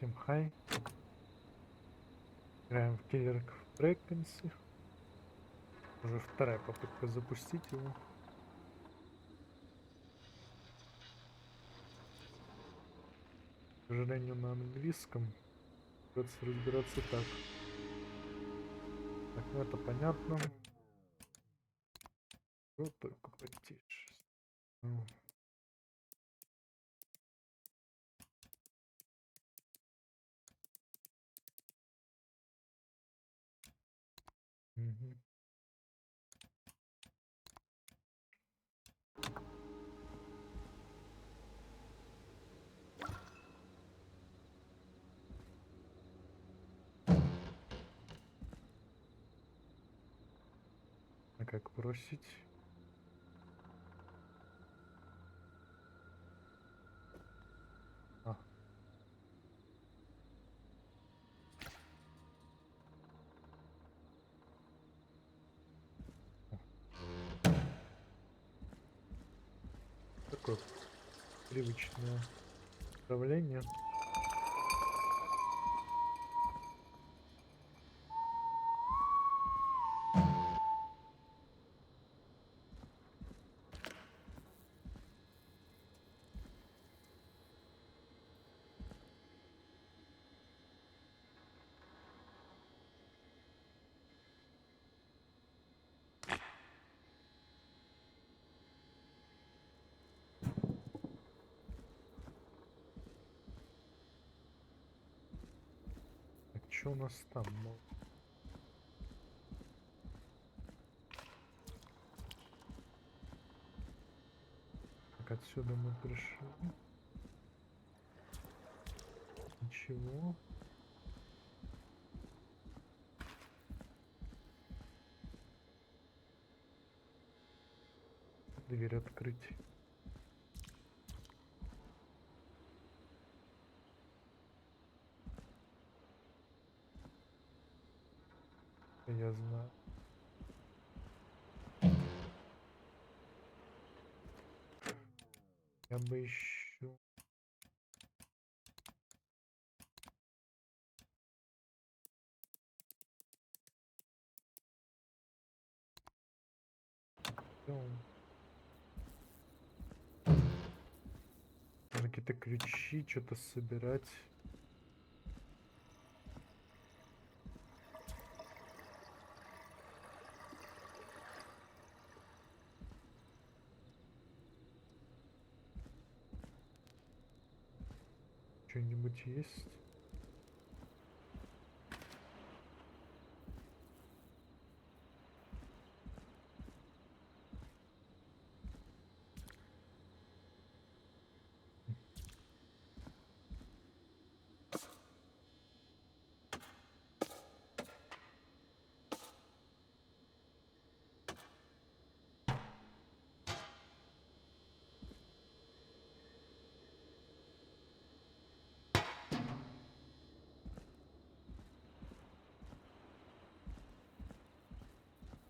Всем хай. Играем в Killer Frequency. Уже вторая попытка запустить его. К сожалению, на английском. Придется разбираться так. Так, ну это понятно. Вот только потише. Ну. Угу. А как бросить? А. Такое привычное управление. Что у нас там? Так, отсюда мы пришли. Ничего. Дверь открыть. Я знаю. Я бы еще... Какие-то ключи, что-то собирать. Что-нибудь есть?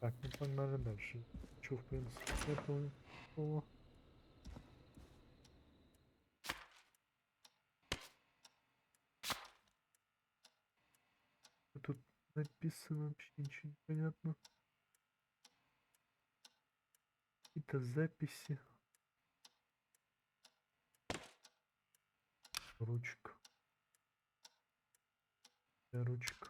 Так, ну погнали дальше. Че, в принципе, этого никакого. Тут написано вообще ничего не понятно. Какие-то записи. Ручка. Ручка.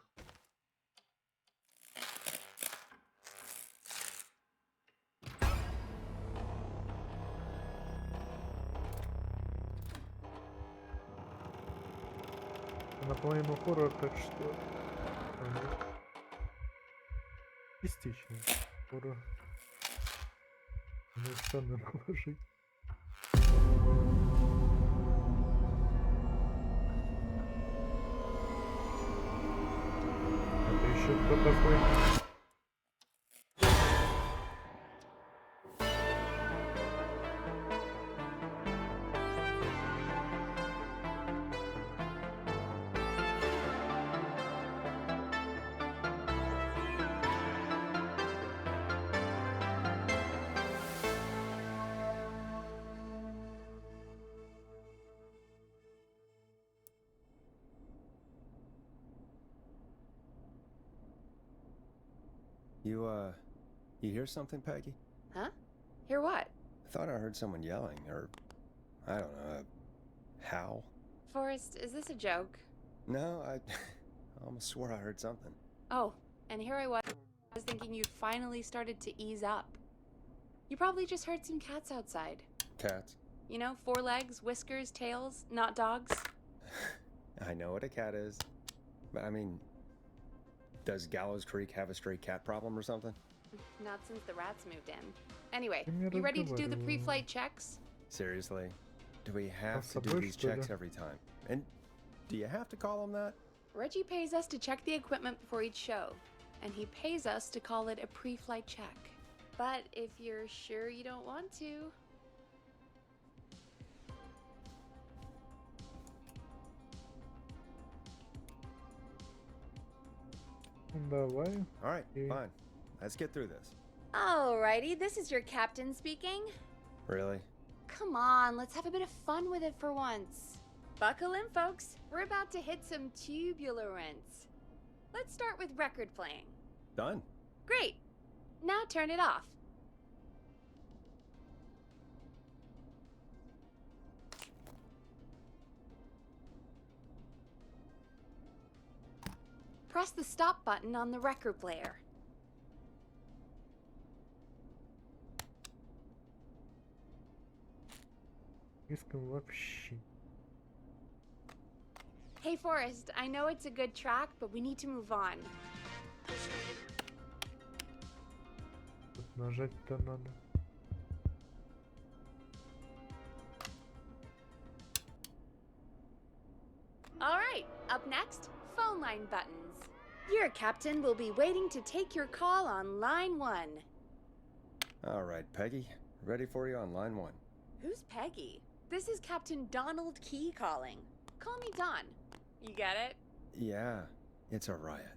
Наполовину хоррор, так что... частично хоррор. Ну, странно наложить. Это еще кто такой? You hear something, Peggy? Huh? Hear what? I thought I heard someone yelling, or, I don't know, a howl. Forrest, is this a joke? No, I almost swore I heard something. Oh, and here I was thinking you'd finally started to ease up. You probably just heard some cats outside. Cats? You know, 4 legs, whiskers, tails, not dogs. I know what a cat is. But I mean, does Gallows Creek have a stray cat problem or something? Not since the rats moved in. Anyway, Give me a you ready to do the review. pre-flight checks? Seriously? Do we have to do собой, these что ли? checks every time? And do you have to call them that? Reggie pays us to check the equipment before each show, and he pays us to call it a pre-flight check. But if you're sure you don't want to... Давай. Alright, Okay. fine. Let's get through this. Alrighty, this is your captain speaking. Really? Come on, let's have a bit of fun with it for once. Buckle in, folks. We're about to hit some tubulence. Let's start with record playing. Done. Great. Now turn it off. Press the stop button on the record player. Искам вообще. Hey, Forrest, I know it's a good track, but we need to move on. Тут нажать-то надо. Alright, up next, phone line buttons. Your captain will be waiting to take your call on line 1. Alright, Peggy. Ready for you on line 1. Who's Peggy? This is Captain Donald Key calling. Call me Don. You get it? Yeah, it's a riot.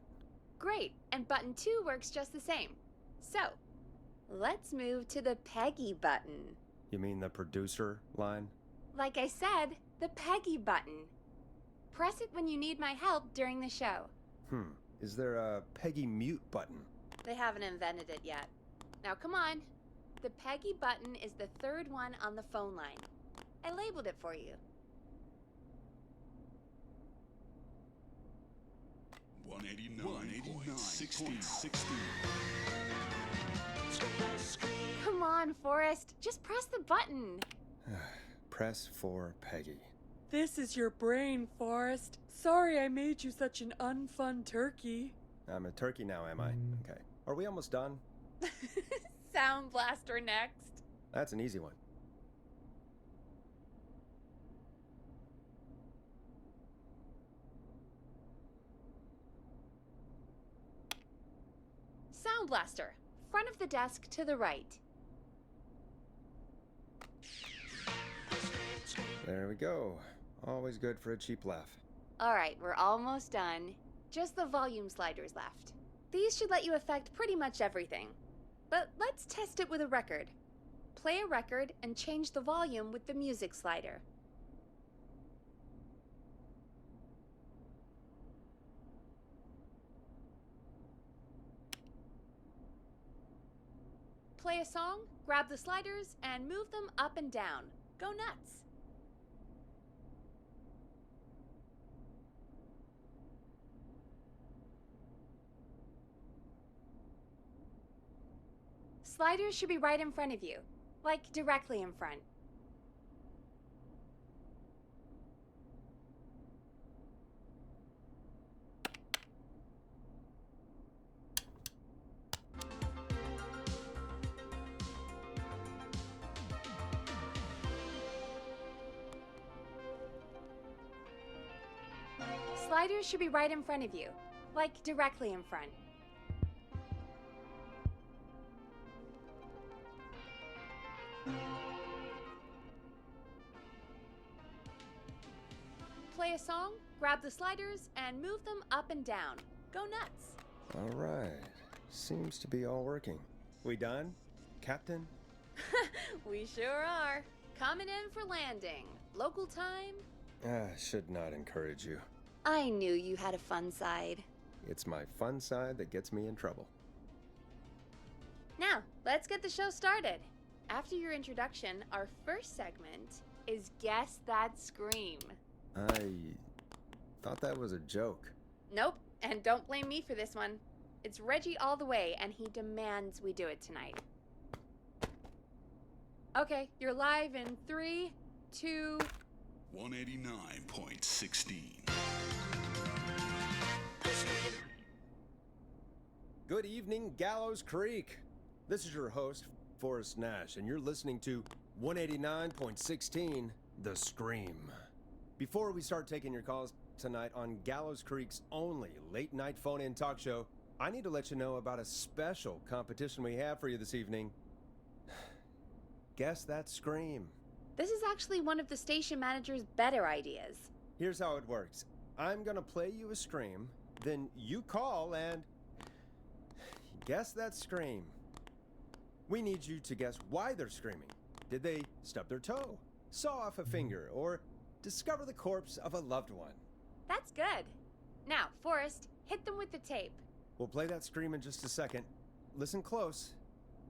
Great, and button 2 works just the same. So, let's move to the Peggy button. You mean the producer line? Like I said, the Peggy button. Press it when you need my help during the show. Is there a Peggy mute button? They haven't invented it yet. Now come on. The Peggy button is the 3rd one on the phone line. I labeled it for you. 189.16. Come on, Forrest. Just press the button. Press for Peggy. This is your brain, Forrest. Sorry I made you such an unfun turkey. I'm a turkey now, am I? Okay. Are we almost done? Sound Blaster next. That's an easy one. Sound Blaster. Front of the desk to the right. There we go. Always good for a cheap laugh. Alright, we're almost done. Just the volume sliders left. These should let you affect pretty much everything. But let's test it with a record. Play a record and change the volume with the music slider. Play a song, grab the sliders, and move them up and down. Go nuts! Sliders should be right in front of you, like directly in front. Sliders should be right in front of you, like directly in front. Play a song, grab the sliders, and move them up and down. Go nuts! Alright. Seems to be all working. We done? Captain? We sure are. Coming in for landing. Local time? Should not encourage you. I knew you had a fun side. It's my fun side that gets me in trouble. Now, let's get the show started. After your introduction, our first segment is Guess That Scream. I thought that was a joke. Nope, and don't blame me for this one. It's Reggie all the way, and he demands we do it tonight. Okay, you're live in 3, 2... 189.16. Good evening, Gallows Creek. This is your host, Forrest Nash, and you're listening to 189.16, The Scream. Before we start taking your calls tonight on Gallows Creek's only late-night phone-in talk show, I need to let you know about a special competition we have for you this evening. Guess That Scream. This is actually one of the station manager's better ideas. Here's how it works. I'm gonna play you a scream, then you call and guess that scream. We need you to guess why they're screaming. Did they stub their toe, saw off a finger, or discover the corpse of a loved one? That's good. Now, Forrest, hit them with the tape. We'll play that scream in just a second. Listen close,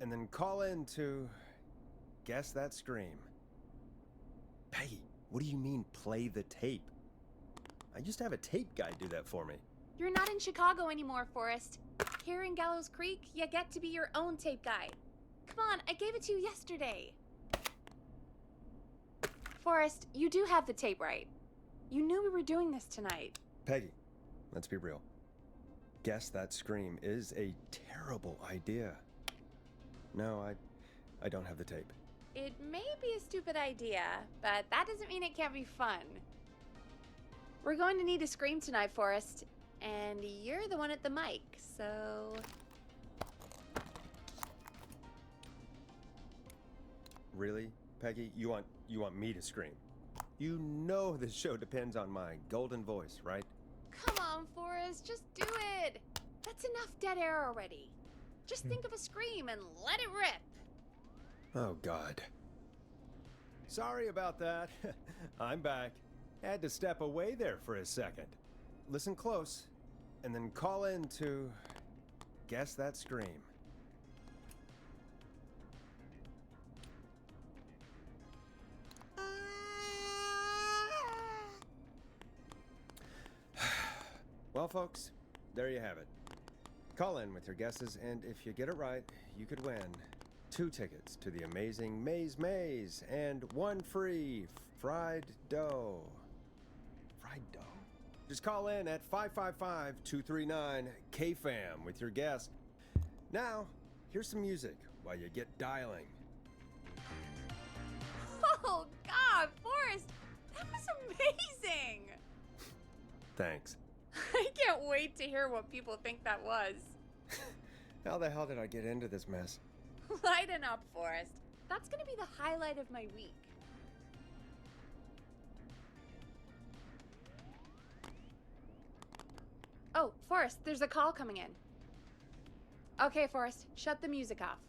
and then call in to guess that scream. Peggy, what do you mean play the tape? I used to have a tape guy do that for me. You're not in Chicago anymore, Forrest. Here in Gallows Creek, you get to be your own tape guy. Come on, I gave it to you yesterday. Forrest, you do have the tape right. You knew we were doing this tonight. Peggy, let's be real. Guess that scream is a terrible idea. No, I don't have the tape. It may be a stupid idea, but that doesn't mean it can't be fun. We're going to need a scream tonight, Forrest, and you're the one at the mic, so... Really, Peggy? You want me to scream? You know this show depends on my golden voice, right? Come on, Forrest, just do it. That's enough dead air already. Just think of a scream and let it rip. Oh, God. Sorry about that. I'm back. Had to step away there for a second. Listen close, and then call in to guess that scream. Well, folks, there you have it. Call in with your guesses, and if you get it right, you could win 2 tickets to the amazing Maze and 1 free fried dough. Fried dough? Just call in at 555-239-KFAM with your guess. Now, here's some music while you get dialing. Oh, God, Forrest, that was amazing. Thanks. I can't wait to hear what people think that was. How the hell did I get into this mess? Lighten up, Forrest. That's gonna be the highlight of my week. Oh, Forrest, there's a call coming in. Okay, Forrest, shut the music off.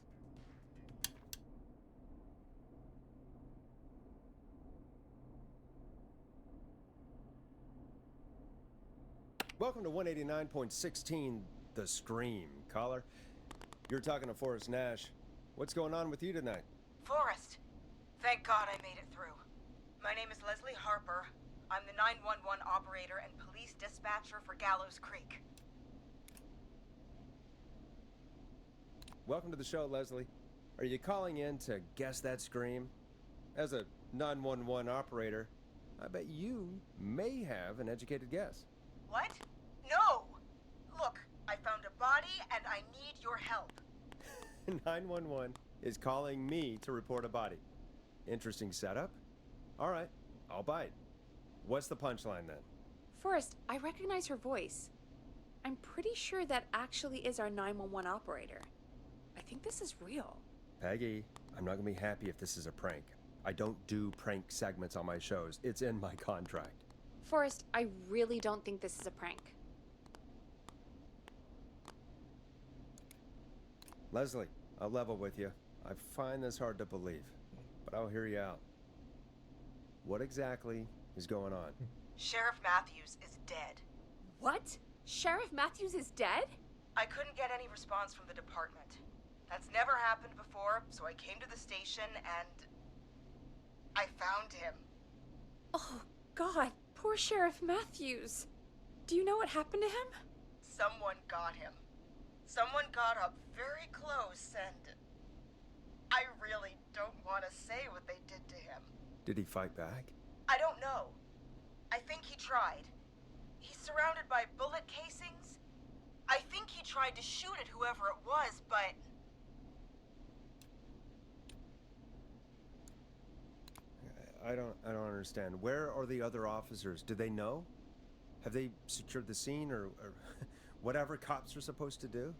Welcome to 189.16, The Scream. Caller, you're talking to Forrest Nash. What's going on with you tonight? Forrest, thank God I made it through. My name is Leslie Harper. I'm the 911 operator and police dispatcher for Gallows Creek. Welcome to the show, Leslie. Are you calling in to guess that scream? As a 911 operator, I bet you may have an educated guess. What? No! Look, I found a body and I need your help. 911 is calling me to report a body. Interesting setup. All right, I'll bite. What's the punchline then? Forrest, I recognize her voice. I'm pretty sure that actually is our 911 operator. I think this is real. Peggy, I'm not gonna be happy if this is a prank. I don't do prank segments on my shows. It's in my contract. Forrest, I really don't think this is a prank. Leslie, I'll level with you. I find this hard to believe, but I'll hear you out. What exactly is going on? Sheriff Matthews is dead. What? Sheriff Matthews is dead? I couldn't get any response from the department. That's never happened before, so I came to the station and I found him. Oh, God, poor Sheriff Matthews. Do you know what happened to him? Someone got him. Someone got up very close and I really don't want to say what they did to him. Did he fight back? I don't know. I think he tried. He's surrounded by bullet casings. I think he tried to shoot at whoever it was, but... I don't understand. Where are the other officers? Do they know? Have they secured the scene or whatever cops are supposed to do?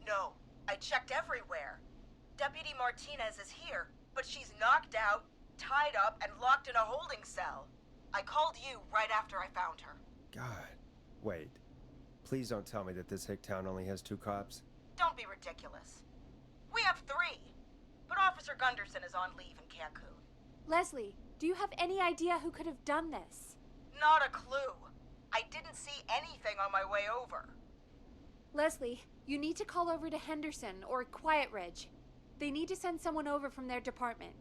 No, I checked everywhere. Deputy Martinez is here, but she's knocked out, tied up, and locked in a holding cell. I called you right after I found her. God. Wait. Please don't tell me that this hick town only has 2 cops. Don't be ridiculous. We have 3, but Officer Gunderson is on leave in Cancun. Leslie, do you have any idea who could have done this? Not a clue. I didn't see anything on my way over. Leslie, you need to call over to Henderson or Quiet Ridge. They need to send someone over from their department.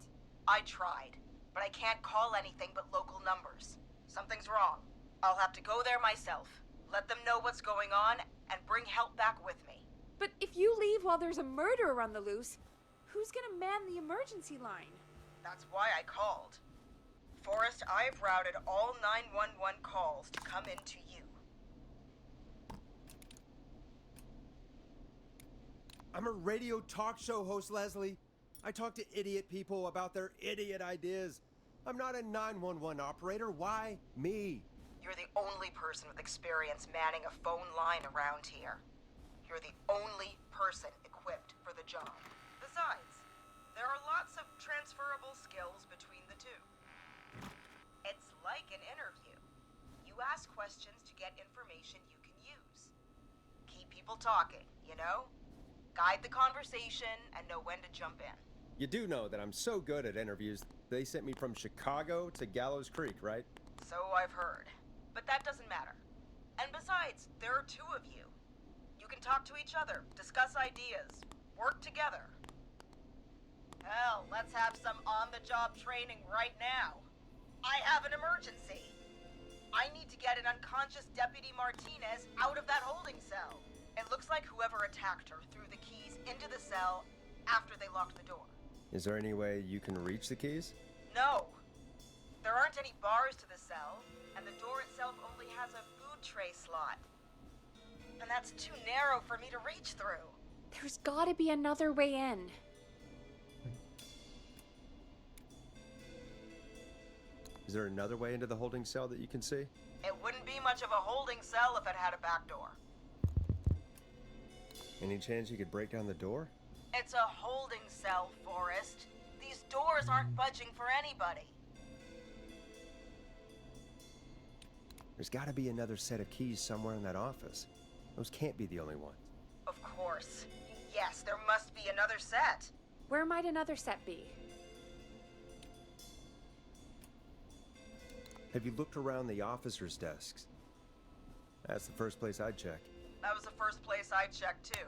I tried, but I can't call anything but local numbers. Something's wrong. I'll have to go there myself, let them know what's going on, and bring help back with me. But if you leave while there's a murderer on the loose, who's gonna man the emergency line? That's why I called. Forrest, I've routed all 911 calls to come into you. I'm a radio talk show host, Leslie. I talk to idiot people about their idiot ideas. I'm not a 911 operator. Why me? You're the only person with experience manning a phone line around here. You're the only person equipped for the job. Besides, there are lots of transferable skills between the two. It's like an interview. You ask questions to get information you can use. Keep people talking, you know? Guide the conversation and know when to jump in. You do know that I'm so good at interviews, they sent me from Chicago to Gallows Creek, right? So I've heard. But that doesn't matter. And besides, there are 2 of you. You can talk to each other, discuss ideas, work together. Hell, let's have some on-the-job training right now. I have an emergency. I need to get an unconscious Deputy Martinez out of that holding cell. It looks like whoever attacked her threw the keys into the cell after they locked the door. Is there any way you can reach the keys? No. There aren't any bars to the cell, and the door itself only has a food tray slot. And that's too narrow for me to reach through. There's gotta be another way in. Is there another way into the holding cell that you can see? It wouldn't be much of a holding cell if it had a back door. Any chance you could break down the door? It's a holding cell, Forrest. These doors aren't budging for anybody. There's got to be another set of keys somewhere in that office. Those can't be the only ones. Of course. Yes, there must be another set. Where might another set be? Have you looked around the officers' desks? That's the first place I'd check. That was the first place I checked, too.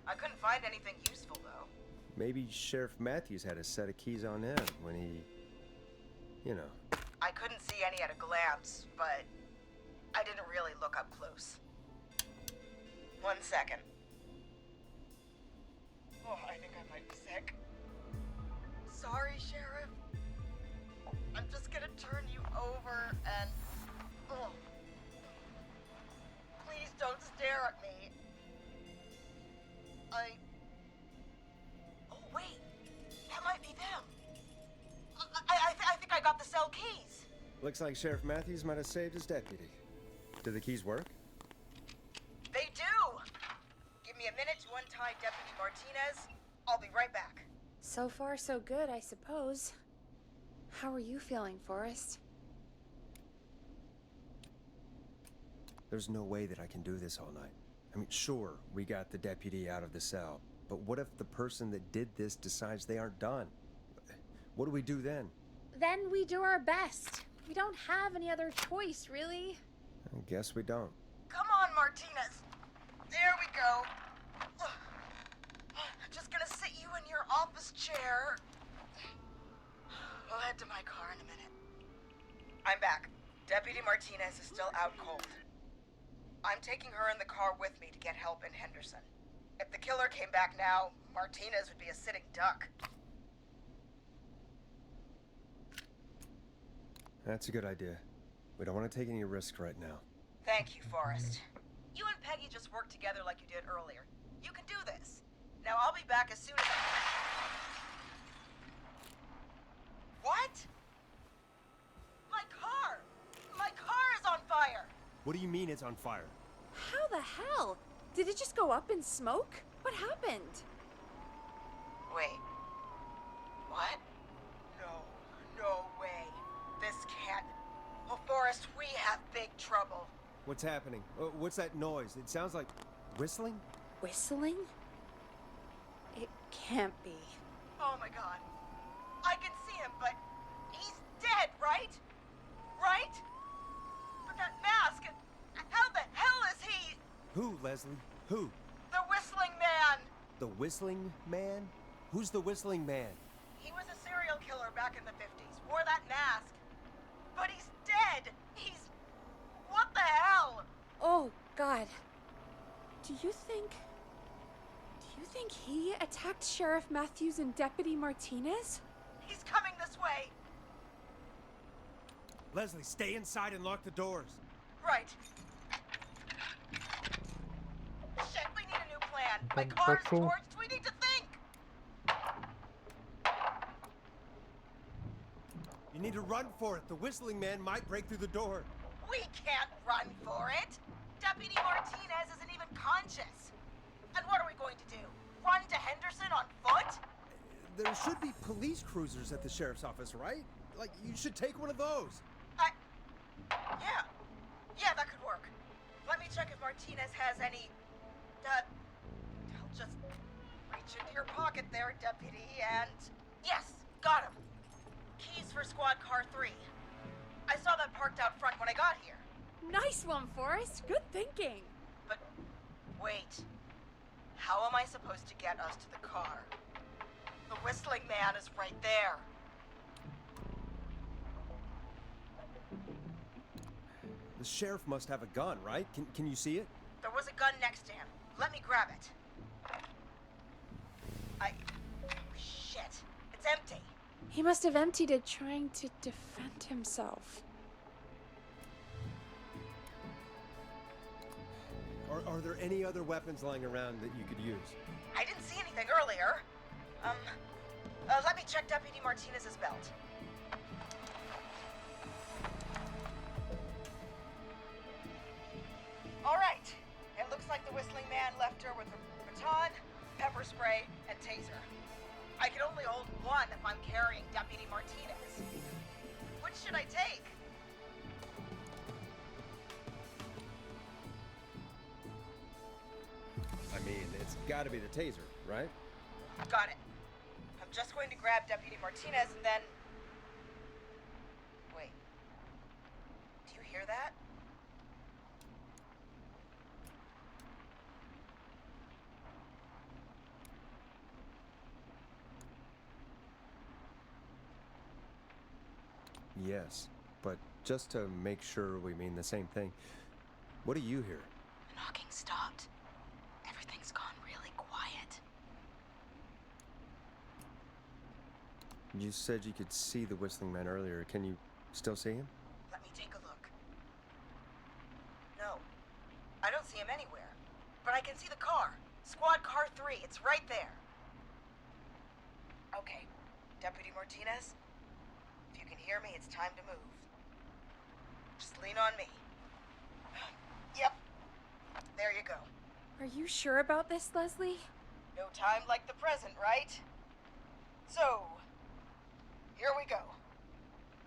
I couldn't find anything useful, though. Maybe Sheriff Matthews had a set of keys on him when he... you know. I couldn't see any at a glance, but I didn't really look up close. 1 second. Oh, I think I might be sick. Sorry, Sheriff. I'm just gonna turn you over and... Oh. Please don't stare at me. Oh, wait. That might be them. I think I got the cell keys. Looks like Sheriff Matthews might have saved his deputy. Do the keys work? They do! Give me a minute to untie Deputy Martinez. I'll be right back. So far, so good, I suppose. How are you feeling, Forrest? There's no way that I can do this all night. I mean, sure, we got the deputy out of the cell, but what if the person that did this decides they aren't done? What do we do then? Then we do our best. We don't have any other choice, really. I guess we don't. Come on, Martinez. There we go. just gonna sit you in your office chair. We'll head to my car in a minute. I'm back. Deputy Martinez is still out cold. I'm taking her in the car with me to get help in Henderson. If the killer came back now, Martinez would be a sitting duck. That's a good idea. We don't want to take any risks right now. Thank you, Forrest. You and Peggy just worked together like you did earlier. You can do this. Now I'll be back as soon as What? My car! My car is on fire! What do you mean it's on fire? How the hell? Did it just go up in smoke? What happened? Wait. What? No way. This can't... Oh, Forrest, we have big trouble. What's happening? What's that noise? It sounds like whistling? Whistling? It can't be. Oh my god. I can see him, but he's dead, right? Right? But that mask, how the hell is he? Who, Leslie? Who? The Whistling Man! The Whistling Man? Who's the Whistling Man? He was a serial killer back in the 50s, wore that mask. But he's dead! He's... What the hell? Oh, God. Do you think he attacked Sheriff Matthews and Deputy Martinez? He's coming this way. Leslie, stay inside and lock the doors. Right. Shit, we need a new plan. My car's Petrol. torched. We need to think. You need to run for it. The Whistling Man might break through the door. We can't run for it. Deputy Martinez isn't even conscious. And what are we going to do? Run to Henderson on foot? There should be police cruisers at the sheriff's office, right? Like, you should take one of those. Yeah, that could work. Let me check if Martinez has any... I'll just reach into your pocket there, Deputy, and... Yes, got him. Keys for Squad Car 3. I saw that parked out front when I got here. Nice one, Forrest. Good thinking. But wait. How am I supposed to get us to the car? The Whistling Man is right there. The sheriff must have a gun, right? Can you see it? There was a gun next to him. Let me grab it. Shit. It's empty. He must have emptied it trying to defend himself. Are there any other weapons lying around that you could use? I didn't see anything earlier. Let me check Deputy Martinez's belt. All right. It looks like the Whistling Man left her with a baton, pepper spray, and taser. I can only hold one if I'm carrying Deputy Martinez. Which should I take? I mean, it's gotta be the taser, right? Got it. I'm just going to grab Deputy Martinez and then... Wait. Do you hear that? Yes, but just to make sure we mean the same thing, what do you hear? The knocking stopped. Everything's gone really quiet. You said you could see the Whistling Man earlier. Can you still see him? Let me take a look. No. I don't see him anywhere. But I can see the car. Squad Car 3. It's right there. Okay. Deputy Martinez? If you can hear me, it's time to move. Just lean on me. Yep. There you go. Are you sure about this, Leslie? No time like the present, right? So, here we go.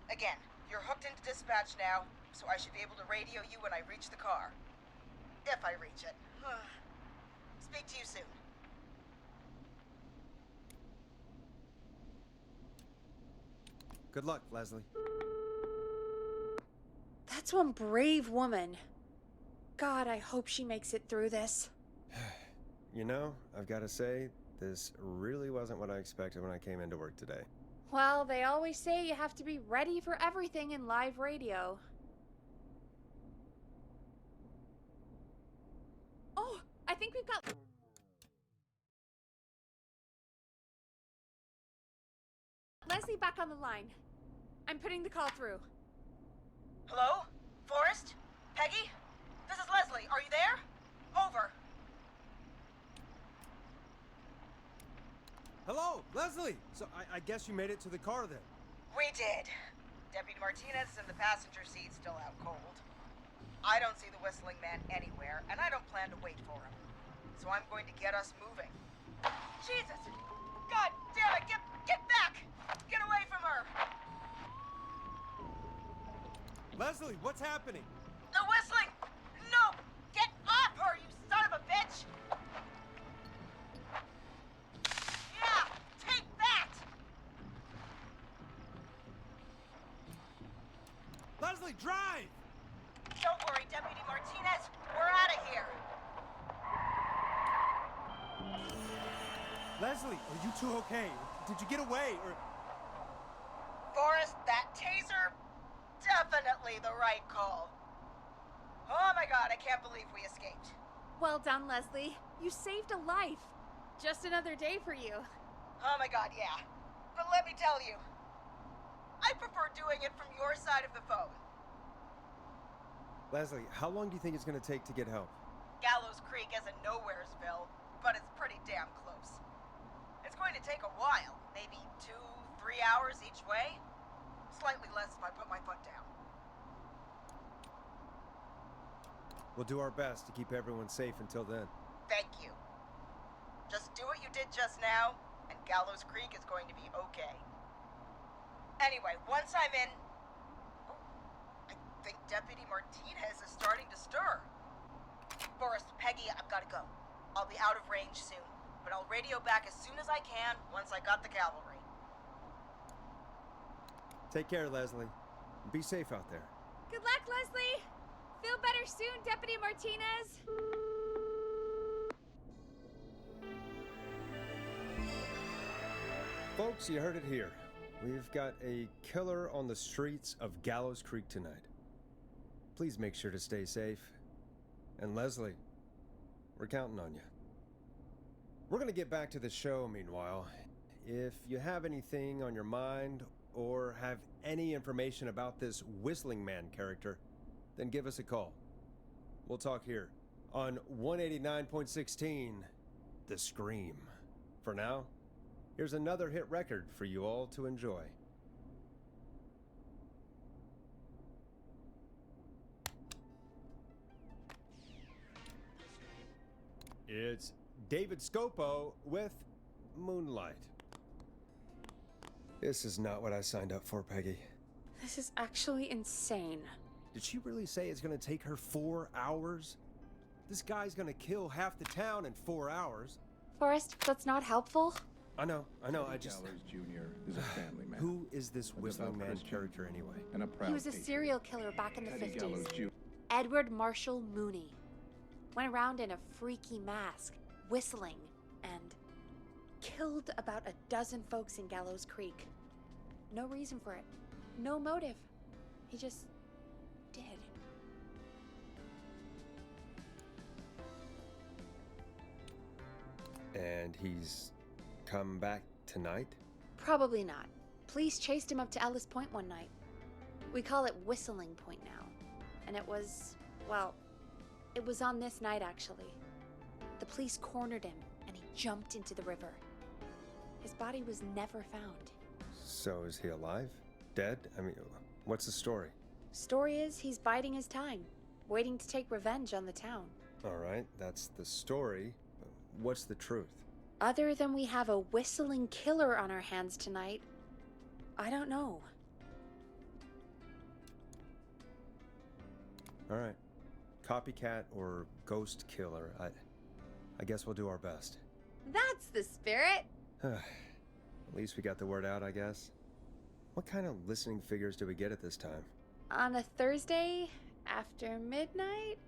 Again, you're hooked into dispatch now, so I should be able to radio you when I reach the car. If I reach it. Speak to you soon. Good luck, Leslie. That's one brave woman. God, I hope she makes it through this. You know, I've got to say, This really wasn't what I expected when I came into work today. Well, they always say you have to be ready for everything in live radio. Oh, I think we've got... Leslie back on the line. I'm putting the call through. Hello? Forrest? Peggy? This is Leslie. Are you there? Over. Hello, Leslie! So I guess you made it to the car then. We did. Deputy Martinez is in the passenger seat, still out cold. I don't see the whistling man anywhere, and I don't plan to wait for him. So I'm going to get us moving. Jesus! God damn it! Get back! Get away from her! Leslie, what's happening? The whistling! No! Get off her, you son of a bitch! Yeah! Take that! Leslie, drive! Don't worry, Deputy Martinez. We're out of here. Leslie, are you two okay? Did you get away, or... Forrest, that taser, definitely the right call. Oh my god, I can't believe we escaped. Well done, Leslie. You saved a life. Just another day for you. Oh my god, yeah. But let me tell you, I prefer doing it from your side of the phone. Leslie, how long do you think it's gonna take to get help? Gallows Creek isn't nowheresville, but it's pretty damn close. It's going to take a while, maybe 2-3 hours each way. Slightly less if I put my foot down. We'll do our best to keep everyone safe until then. Thank you. Just do what you did just now, and Gallows Creek is going to be okay. Anyway, once I'm in... Oh, I think Deputy Martinez is starting to stir. Forrest, Peggy, I've got to go. I'll be out of range soon, but I'll radio back as soon as I can once I got the cavalry. Take care, Leslie. Be safe out there. Good luck, Leslie. Feel better soon, Deputy Martinez. Folks, you heard it here. We've got a killer on the streets of Gallows Creek tonight. Please make sure to stay safe. And Leslie, we're counting on you. We're gonna get back to the show meanwhile. If you have anything on your mind or have any information about this Whistling Man character, then give us a call. We'll talk here on 189.16, The Scream. For now, here's another hit record for you all to enjoy. It's David Scopo with Moonlight. This is not what I signed up for, Peggy. This is actually insane. Did she really say it's gonna take her 4 hours? This guy's gonna kill half the town in 4 hours. Forrest, that's not helpful. I know, I just... Gallows Jr. is a family man. Who is this Whistling Man Christian. character anyway? And a proud He was a patriot. serial killer back in the Eddie Gallows 50s. Jr. Edward Marshall Mooney. Went around in a freaky mask, whistling, and killed about a dozen folks in Gallows Creek. No reason for it. No motive. He just did. And he's come back tonight? Probably not. Police chased him up to Ellis Point one night. We call it Whistling Point now. And it was, well, it was on this night actually. The police cornered him and he jumped into the river. His body was never found. So is he alive? Dead? I mean, what's the story? Story is he's biding his time, waiting to take revenge on the town. Alright, that's the story. What's the truth? Other than we have a whistling killer on our hands tonight, I don't know. Alright. Copycat or ghost killer. I guess we'll do our best. That's the spirit! At least we got the word out, I guess. What kind of listening figures do we get at this time? On a Thursday, after midnight,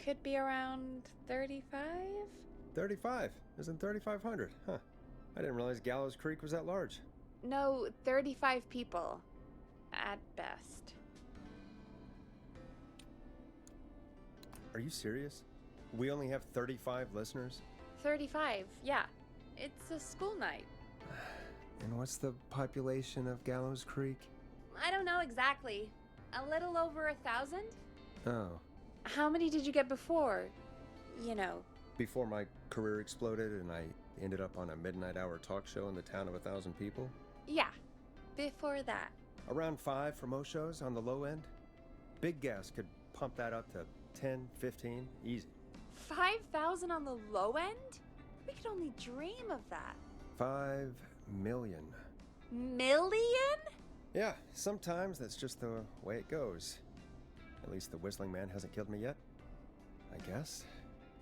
could be around 35? 35. Isn't 3,500? Huh. I didn't realize Gallows Creek was that large. No, 35 people. At best. Are you serious? We only have 35 listeners? 35, yeah. It's a school night. And what's the population of Gallows Creek? I don't know exactly. A little over 1,000? Oh. How many did you get before? You know. Before my career exploded and I ended up on a midnight hour talk show in the town of 1,000 people? Yeah, before that. Around 5 for most shows on the low end. Big guests could pump that up to 10, 15, easy. 5,000 on the low end? We could only dream of that. 5 million. Million? Yeah, sometimes that's just the way it goes. At least the Whistling Man hasn't killed me yet, I guess.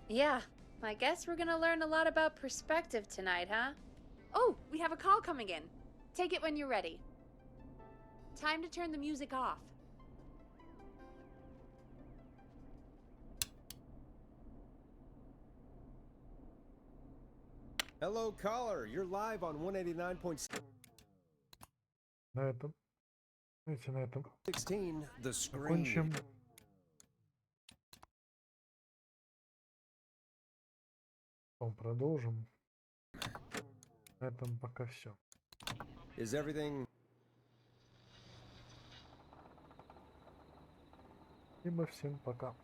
Yeah, I guess we're gonna learn a lot about perspective tonight, huh? Oh, we have a call coming in. Take it when you're ready. Time to turn the music off. Hello, caller. You're live on 189.16, На этом. Давайте на этом The Screen. закончим. Потом продолжим. На этом пока все. Is everything... Либо всем пока.